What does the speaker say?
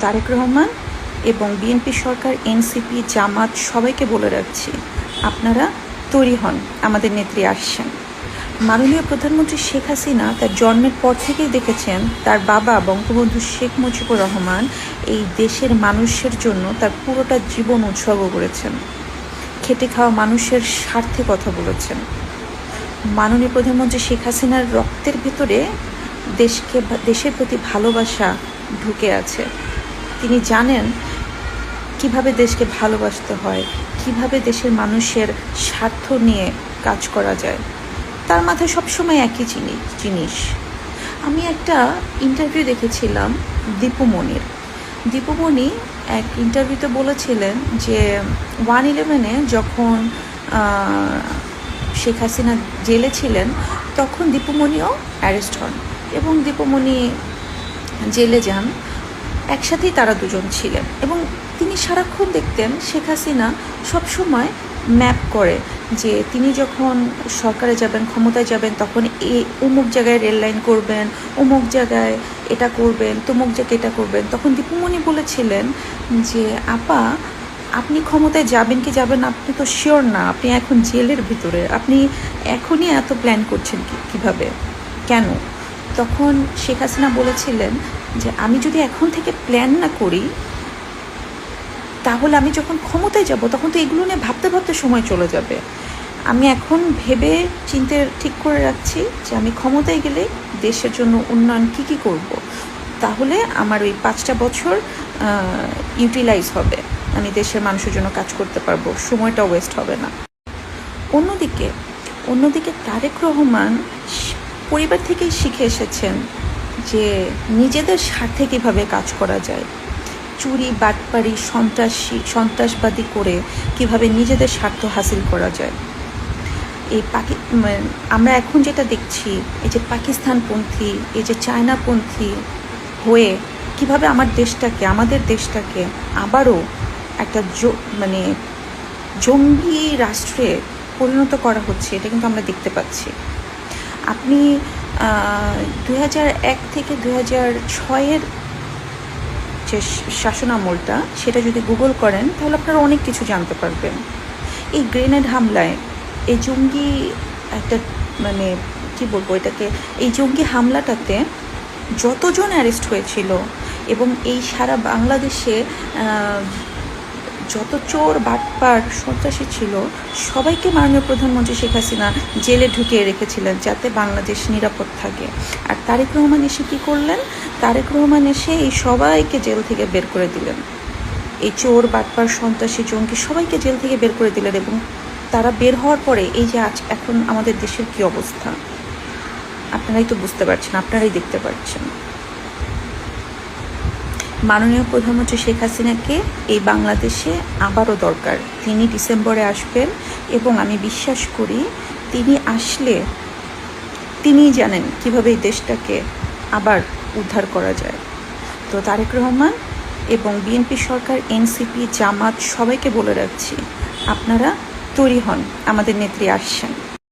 তারেক রহমান এবং বিএনপি সরকার, এনসিপি, জামাত সবাইকে বলে রাখছি, আপনারা তৈরি হন, আমাদের নেত্রী আসছেন। মাননীয় প্রধানমন্ত্রী শেখ হাসিনা তার জন্মের পর থেকেই দেখেছেন তার বাবা বঙ্গবন্ধু শেখ মুজিবুর রহমান এই দেশের মানুষের জন্য তার পুরোটা জীবন উৎসর্গ করেছেন, খেটে খাওয়া মানুষের স্বার্থে কথা বলেছেন। মাননীয় প্রধানমন্ত্রী শেখ হাসিনার রক্তের ভিতরে দেশের প্রতি ভালোবাসা ঢুকে আছে। তিনি জানেন কিভাবে দেশকে ভালোবাসতে হয়, কিভাবে দেশের মানুষের স্বার্থ নিয়ে কাজ করা যায়। তার মাথায় সবসময় একই জিনিস। আমি একটা ইন্টারভিউ দেখেছিলাম দীপুমণি এক ইন্টারভিউতে বলেছিলেন যে 1/11-এ যখন শেখ হাসিনা জেলে ছিলেন তখন দীপুমণিও অ্যারেস্ট হন এবং দীপুমণি জেলে যান। একসাথেই তারা দুজন ছিলেন এবং তিনি সারাক্ষণ দেখতেন শেখ হাসিনা সবসময় ম্যাপ করে যে তিনি যখন সরকারে যাবেন, ক্ষমতায় যাবেন, তখন অমুক জায়গায় রেল লাইন করবেন, অমুক জায়গায় এটা করবেন, তমুক জায়গায় এটা করবেন। তখন দীপুমণি বলেছিলেন যে আপা, আপনি ক্ষমতায় যাবেন কি যাবেন আপনি তো শিওর না, আপনি এখন জেলের ভিতরে, আপনি এখনই এত প্ল্যান করছেন কিভাবে, কেন? তখন শেখ হাসিনা বলেছিলেন যে আমি যদি এখন থেকে প্ল্যান না করি তাহলে আমি যখন ক্ষমতায় যাব তখন তো এগুলো নিয়ে ভাবতে ভাবতে সময় চলে যাবে। আমি এখন ভেবে চিন্তে ঠিক করে রাখছি যে আমি ক্ষমতায় গেলে দেশের জন্য উন্নয়ন কী করব, তাহলে আমার ওই 5টা বছর ইউটিলাইজ হবে, আমি দেশের মানুষের জন্য কাজ করতে পারবো, সময়টা ওয়েস্ট হবে না। অন্যদিকে তারেক রহমান পরিবার থেকেই শিখে এসেছেন যে নিজেদের স্বার্থে কীভাবে কাজ করা যায়, চুরি, বাটপারি, সন্ত্রাসবাদী করে কিভাবে নিজেদের স্বার্থ হাসিল করা যায়। আমরা এখন যেটা দেখছি, এই যে পাকিস্তানপন্থী, এই যে চায়নাপন্থী হয়ে কিভাবে আমাদের দেশটাকে আবারও একটা জঙ্গি রাষ্ট্রে পরিণত করা হচ্ছে, এটা কিন্তু আমরা দেখতে পাচ্ছি। আপনি 2001 থেকে 2006-এর যে শাসনামলটা, সেটা যদি গুগল করেন তাহলে আপনারা অনেক কিছু জানতে পারবেন। এই গ্রেনেড হামলায় এই জঙ্গি একটা এই জঙ্গি হামলাটাতে যতজন অ্যারেস্ট হয়েছিল এবং এই সারা বাংলাদেশে যত চোর, বাটপার, সন্ত্রাসী ছিল সবাইকে মাননীয় প্রধানমন্ত্রী শেখ হাসিনা জেলে ঢুকিয়ে রেখেছিলেন যাতে বাংলাদেশ নিরাপদ থাকে। আর তারেক রহমান এসে কী করলেন? তারেক রহমান এসে এই সবাইকে জেল থেকে বের করে দিলেন, এই চোর, বাটপার, সন্ত্রাসী, জঙ্গি সবাইকে জেল থেকে বের করে দিলেন। এবং তারা বের হওয়ার পরে এই যে এখন আমাদের দেশের কী অবস্থা আপনারাই তো বুঝতে পারছেন, আপনারাই দেখতে পাচ্ছেন। মাননীয় প্রধানমন্ত্রী শেখ হাসিনাকে এই বাংলাদেশে আবারও দরকার। তিনি ডিসেম্বরে আসবেন এবং আমি বিশ্বাস করি তিনি আসলে তিনিই জানেন কিভাবে এই দেশটাকে আবার উদ্ধার করা যায়। তো তারেক রহমান এবং বিএনপি সরকার, এনসিপি, জামাত সবাইকে বলে রাখছি, আপনারা তৈরি হন, আমাদের নেত্রী আসছেন।